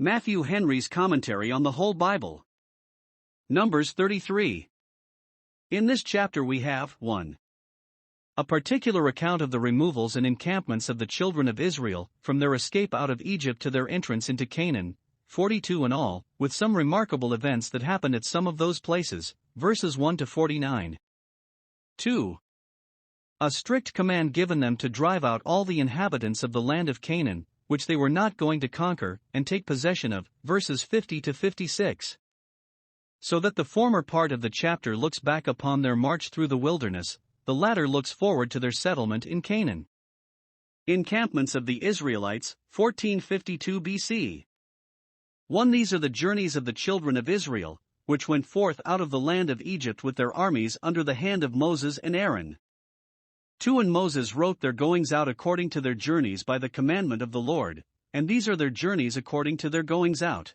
Matthew Henry's Commentary on the Whole Bible. Numbers 33. In this chapter we have 1. A particular account of the removals and encampments of the children of Israel, from their escape out of Egypt to their entrance into Canaan, 42 in all, with some remarkable events that happened at some of those places, verses 1 to 49. 2. A strict command given them to drive out all the inhabitants of the land of Canaan, which they were not going to conquer and take possession of, verses 50 to 56. So that the former part of the chapter looks back upon their march through the wilderness, the latter looks forward to their settlement in Canaan. Encampments of the Israelites, 1452 BC. 1. These are the journeys of the children of Israel, which went forth out of the land of Egypt with their armies under the hand of Moses and Aaron. 2. And Moses wrote their goings out according to their journeys by the commandment of the Lord, and these are their journeys according to their goings out.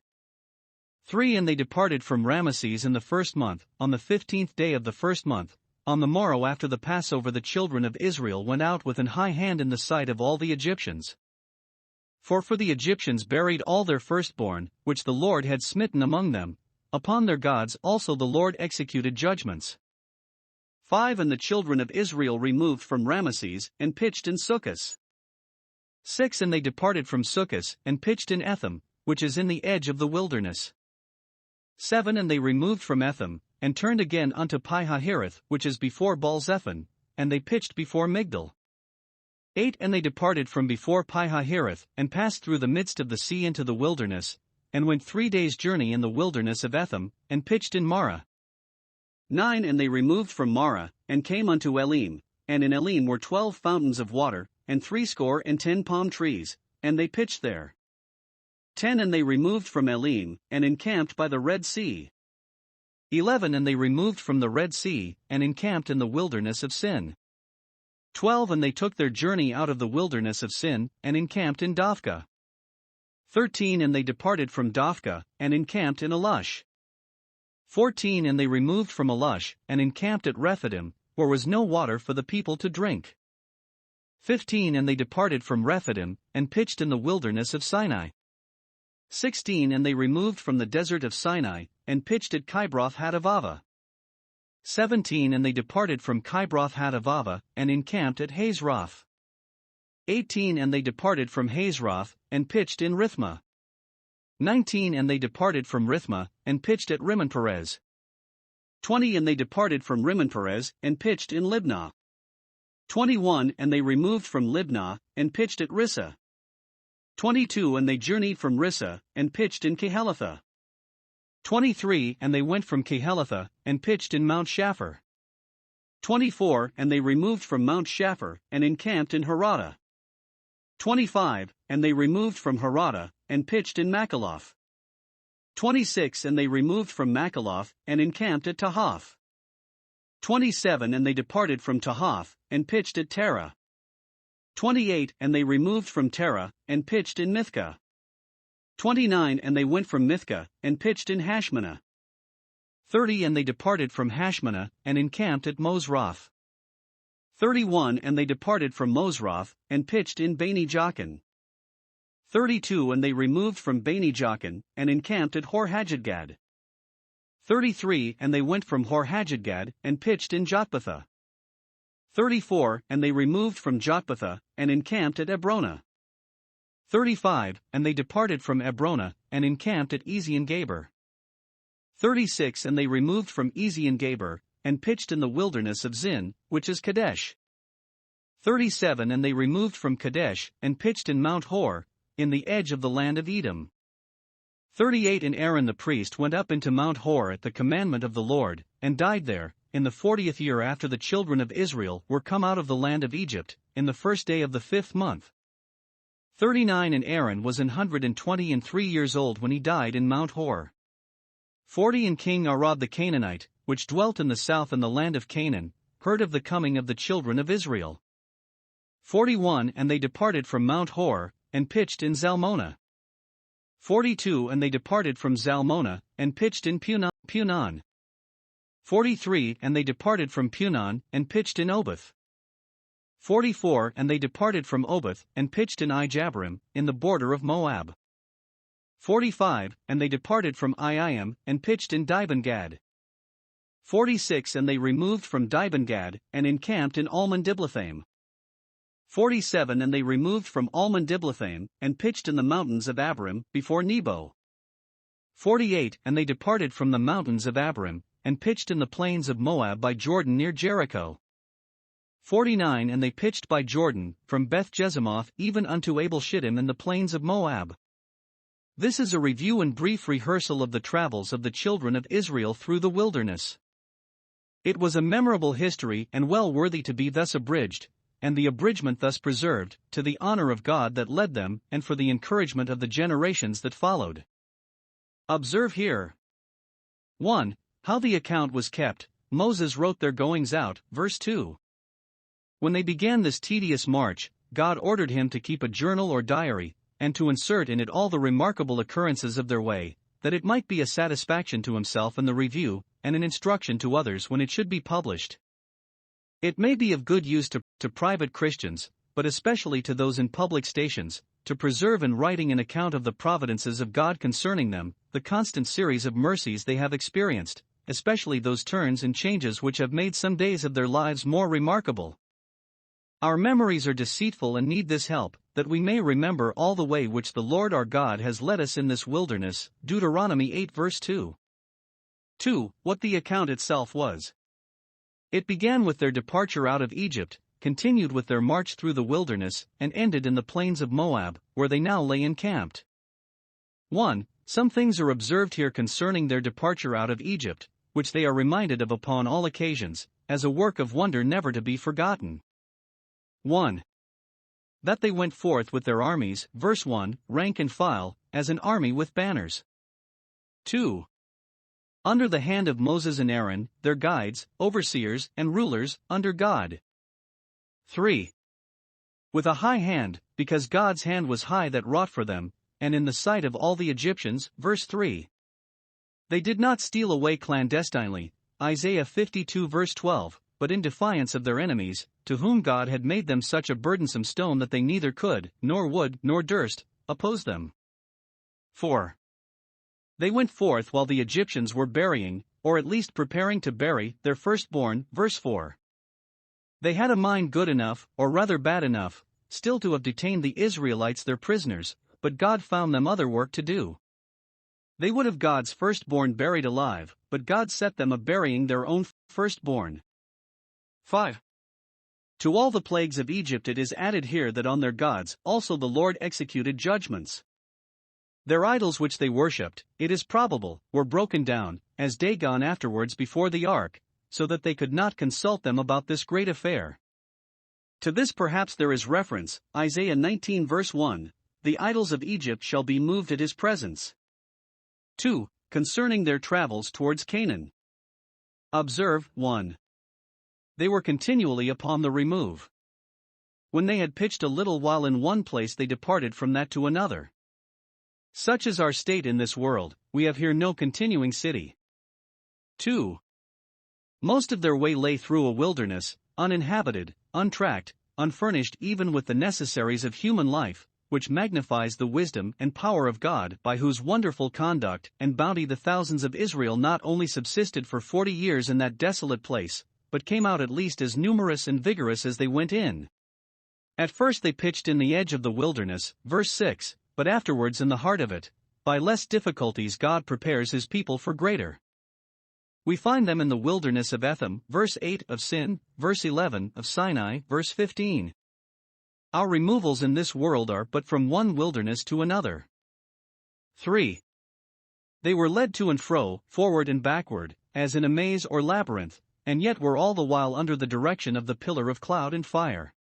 3. And they departed from Ramesses in the first month, on the 15th day of the first month. On the morrow after the Passover the children of Israel went out with an high hand in the sight of all the Egyptians. For the Egyptians buried all their firstborn, which the Lord had smitten among them. Upon their gods also the Lord executed judgments. 5. And the children of Israel removed from Ramesses, and pitched in Succos. 6. And they departed from Succos, and pitched in Etham, which is in the edge of the wilderness. 7. And they removed from Etham, and turned again unto Pi-hahiroth, which is before Baal-zephon, and they pitched before Migdal. 8. And they departed from before Pi-hahiroth, and passed through the midst of the sea into the wilderness, and went 3 days' journey in the wilderness of Etham, and pitched in Marah. 9. And they removed from Marah, and came unto Elim, and in Elim were 12 fountains of water, and 70 palm trees, and they pitched there. 10. And they removed from Elim, and encamped by the Red Sea. 11. And they removed from the Red Sea, and encamped in the wilderness of Sin. 12. And they took their journey out of the wilderness of Sin, and encamped in Dophkah. 13. And they departed from Dophkah, and encamped in Alush. 14. And they removed from Alush, and encamped at Rephidim, where was no water for the people to drink. 15. And they departed from Rephidim, and pitched in the wilderness of Sinai. 16. And they removed from the desert of Sinai, and pitched at Kibroth-Hattaavah. 17. And they departed from Kibroth-Hattaavah, and encamped at Hazeroth. 18. And they departed from Hazeroth, and pitched in Rithmah. 19. And they departed from Rithmah, and pitched at Rimmon-Perez. 20. And they departed from Rimmon-Perez, and pitched in Libnah. 21. And they removed from Libnah, and pitched at Rissah. 22. And they journeyed from Rissah, and pitched in Kehelatha. 23. And they went from Kehelatha, and pitched in Mount Shapher. 24. And they removed from Mount Shapher, and encamped in Harada. 25. And they removed from Harada, and pitched in Makaloth. 26. And they removed from Makaloth, and encamped at Tahath. 27. And they departed from Tahath, and pitched at Terah. 28. And they removed from Terah, and pitched in Mithkah. 29. And they went from Mithkah, and pitched in Hashmanah. 30. And they departed from Hashmanah, and encamped at Mosroth. 31. And they departed from Mosroth, and pitched in Beni-Jaakan. 32. And they removed from Beni-Jaakan, and encamped at Hor-Haggidgad. 33. And they went from Hor-Haggidgad, and pitched in Jotbathah. 34. And they removed from Jotbathah, and encamped at Ebrona. 35. And they departed from Ebrona, and encamped at Ezion-Geber. 36. And they removed from Ezion-Geber, and pitched in the wilderness of Zin, which is Kadesh. 37. And they removed from Kadesh, and pitched in Mount Hor, in the edge of the land of Edom. 38. And Aaron the priest went up into Mount Hor at the commandment of the Lord, and died there, in the 40th year after the children of Israel were come out of the land of Egypt, in the first day of the 5th month. 39. And Aaron was 123 years old when he died in Mount Hor. 40. And King Arad the Canaanite, which dwelt in the south in the land of Canaan, heard of the coming of the children of Israel. 41. And they departed from Mount Hor, and pitched in Zalmonah. 42. And they departed from Zalmonah, and pitched in Punon. 43. And they departed from Punon, and pitched in Oboth. 44. And they departed from Oboth, and pitched in Ijabarim, in the border of Moab. 45, and they departed from Iam, and pitched in Dibon-Gad. 46, and they removed from Dibon-Gad, and encamped in Almon-Diblathaim. 47, and they removed from Almon-Diblathaim, and pitched in the mountains of Abarim, before Nebo. 48, and they departed from the mountains of Abarim, and pitched in the plains of Moab by Jordan near Jericho. 49, and they pitched by Jordan, from Beth-Jesimoth even unto Abel-Shittim in the plains of Moab. This is a review and brief rehearsal of the travels of the children of Israel through the wilderness. It was a memorable history and well worthy to be thus abridged, and the abridgment thus preserved, to the honor of God that led them and for the encouragement of the generations that followed. Observe here. 1. How the account was kept. Moses wrote their goings out, verse 2. When they began this tedious march, God ordered him to keep a journal or diary, and to insert in it all the remarkable occurrences of their way, that it might be a satisfaction to himself in the review, and an instruction to others when it should be published. It may be of good use to private Christians, but especially to those in public stations, to preserve in writing an account of the providences of God concerning them, the constant series of mercies they have experienced, especially those turns and changes which have made some days of their lives more remarkable. Our memories are deceitful and need this help, that we may remember all the way which the Lord our God has led us in this wilderness. Deuteronomy 8 verse 2. 2. What the account itself was. It began with their departure out of Egypt, continued with their march through the wilderness, and ended in the plains of Moab, where they now lay encamped. 1. Some things are observed here concerning their departure out of Egypt, which they are reminded of upon all occasions, as a work of wonder never to be forgotten. 1. That they went forth with their armies, verse 1, rank and file, as an army with banners. 2. Under the hand of Moses and Aaron, their guides, overseers, and rulers, under God. 3. With a high hand, because God's hand was high that wrought for them, and in the sight of all the Egyptians, verse 3. They did not steal away clandestinely, Isaiah 52 verse 12, but in defiance of their enemies, to whom God had made them such a burdensome stone that they neither could, nor would, nor durst, oppose them. 4. They went forth while the Egyptians were burying, or at least preparing to bury, their firstborn, verse 4. They had a mind good enough, or rather bad enough, still to have detained the Israelites their prisoners, but God found them other work to do. They would have God's firstborn buried alive, but God set them a burying their own firstborn. 5. To all the plagues of Egypt it is added here that on their gods also the Lord executed judgments. Their idols which they worshipped, it is probable, were broken down, as Dagon afterwards before the ark, so that they could not consult them about this great affair. To this perhaps there is reference, Isaiah 19 verse 1, the idols of Egypt shall be moved at his presence. 2. Concerning their travels towards Canaan. Observe, 1. They were continually upon the remove. When they had pitched a little while in one place they departed from that to another. Such is our state in this world, we have here no continuing city. 2. Most of their way lay through a wilderness, uninhabited, untracked, unfurnished even with the necessaries of human life, which magnifies the wisdom and power of God, by whose wonderful conduct and bounty the thousands of Israel not only subsisted for 40 years in that desolate place, but came out at least as numerous and vigorous as they went in. At first they pitched in the edge of the wilderness, verse 6, but afterwards in the heart of it. By less difficulties God prepares his people for greater. We find them in the wilderness of Etham, verse 8, of Sin, verse 11, of Sinai, verse 15. Our removals in this world are but from one wilderness to another. 3. They were led to and fro, forward and backward, as in a maze or labyrinth, and yet were all the while under the direction of the pillar of cloud and fire.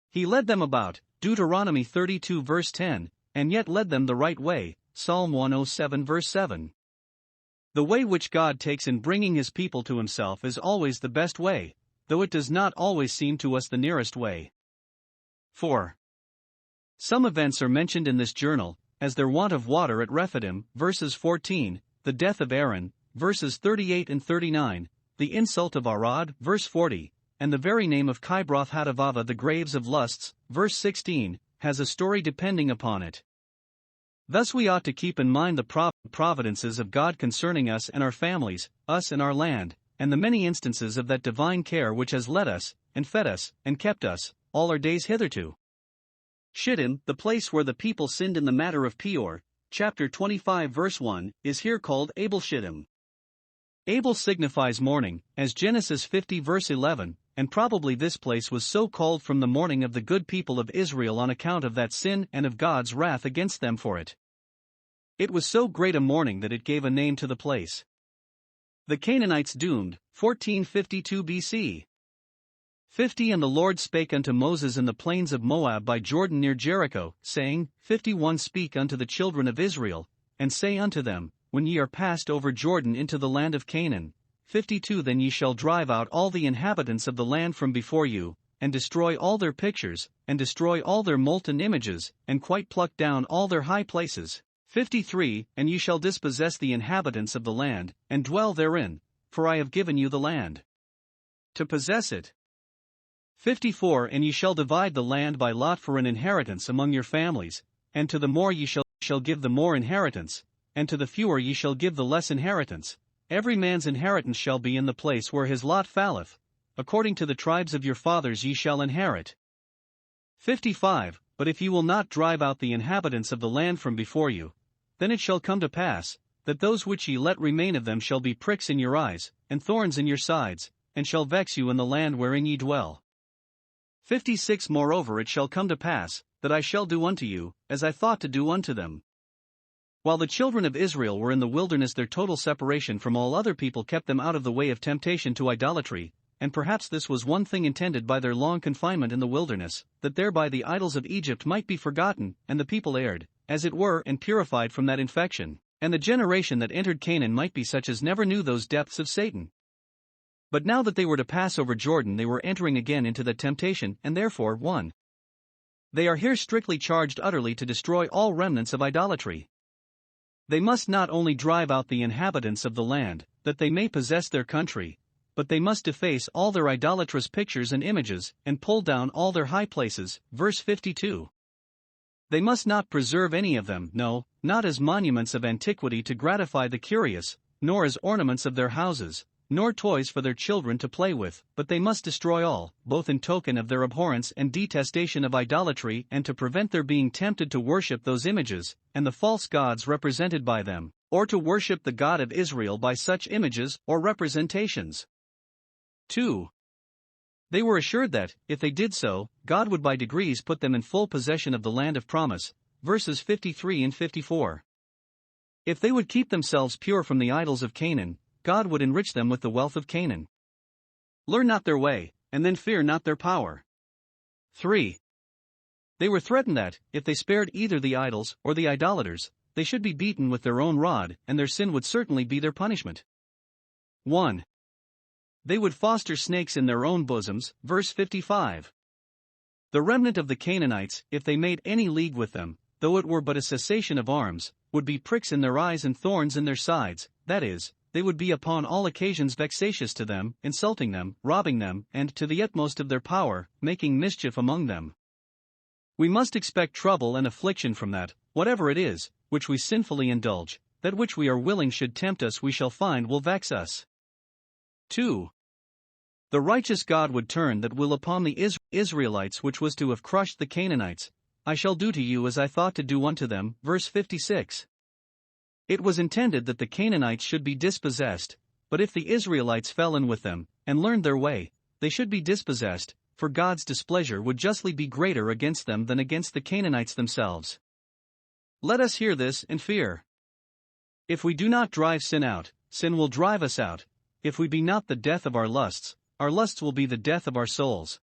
He led them about, Deuteronomy 32 verse 10, and yet led them the right way, Psalm 107 verse 7. The way which God takes in bringing his people to himself is always the best way, though it does not always seem to us the nearest way. 4. Some events are mentioned in this journal, as their want of water at Rephidim, verses 14, the death of Aaron, verses 38 and 39, the insult of Arad, verse 40, and the very name of Kibroth Hattaavah, the graves of lusts, verse 16, has a story depending upon it. Thus we ought to keep in mind the providences of God concerning us and our families, us and our land, and the many instances of that divine care which has led us, and fed us, and kept us, all our days hitherto. Shittim, the place where the people sinned in the matter of Peor, chapter 25 verse 1, is here called Abel Shittim. Abel signifies mourning, as Genesis 50 verse 11, and probably this place was so called from the mourning of the good people of Israel on account of that sin and of God's wrath against them for it. It was so great a mourning that it gave a name to the place. The Canaanites doomed, 1452 BC. 50 And the Lord spake unto Moses in the plains of Moab by Jordan near Jericho, saying, 51 Speak unto the children of Israel, and say unto them, When ye are passed over Jordan into the land of Canaan, 52 Then ye shall drive out all the inhabitants of the land from before you, and destroy all their pictures, and destroy all their molten images, and quite pluck down all their high places. 53 And ye shall dispossess the inhabitants of the land, and dwell therein, for I have given you the land to possess it. 54 And ye shall divide the land by lot for an inheritance among your families, and to the more ye shall give the more inheritance, and to the fewer ye shall give the less inheritance. Every man's inheritance shall be in the place where his lot falleth, according to the tribes of your fathers ye shall inherit. 55 But if ye will not drive out the inhabitants of the land from before you, then it shall come to pass, that those which ye let remain of them shall be pricks in your eyes, and thorns in your sides, and shall vex you in the land wherein ye dwell. 56 Moreover it shall come to pass, that I shall do unto you, as I thought to do unto them. While the children of Israel were in the wilderness, their total separation from all other people kept them out of the way of temptation to idolatry, and perhaps this was one thing intended by their long confinement in the wilderness, that thereby the idols of Egypt might be forgotten, and the people erred, as it were, and purified from that infection, and the generation that entered Canaan might be such as never knew those depths of Satan. But now that they were to pass over Jordan, they were entering again into that temptation, and therefore, 1. They are here strictly charged utterly to destroy all remnants of idolatry. They must not only drive out the inhabitants of the land, that they may possess their country, but they must deface all their idolatrous pictures and images, and pull down all their high places, verse 52. They must not preserve any of them, no, not as monuments of antiquity to gratify the curious, nor as ornaments of their houses, nor toys for their children to play with, but they must destroy all, both in token of their abhorrence and detestation of idolatry, and to prevent their being tempted to worship those images, and the false gods represented by them, or to worship the God of Israel by such images or representations. 2. They were assured that, if they did so, God would by degrees put them in full possession of the land of promise, verses 53 and 54. If they would keep themselves pure from the idols of Canaan, God would enrich them with the wealth of Canaan. Learn not their way, and then fear not their power. 3. They were threatened that, if they spared either the idols or the idolaters, they should be beaten with their own rod, and their sin would certainly be their punishment. 1. They would foster snakes in their own bosoms, verse 55. The remnant of the Canaanites, if they made any league with them, though it were but a cessation of arms, would be pricks in their eyes and thorns in their sides, that is, they would be upon all occasions vexatious to them, insulting them, robbing them, and, to the utmost of their power, making mischief among them. We must expect trouble and affliction from that, whatever it is, which we sinfully indulge. That which we are willing should tempt us we shall find will vex us. 2. The righteous God would turn that will upon the Israelites which was to have crushed the Canaanites. I shall do to you as I thought to do unto them, verse 56. It was intended that the Canaanites should be dispossessed, but if the Israelites fell in with them, and learned their way, they should be dispossessed, for God's displeasure would justly be greater against them than against the Canaanites themselves. Let us hear this and fear. If we do not drive sin out, sin will drive us out. If we be not the death of our lusts will be the death of our souls.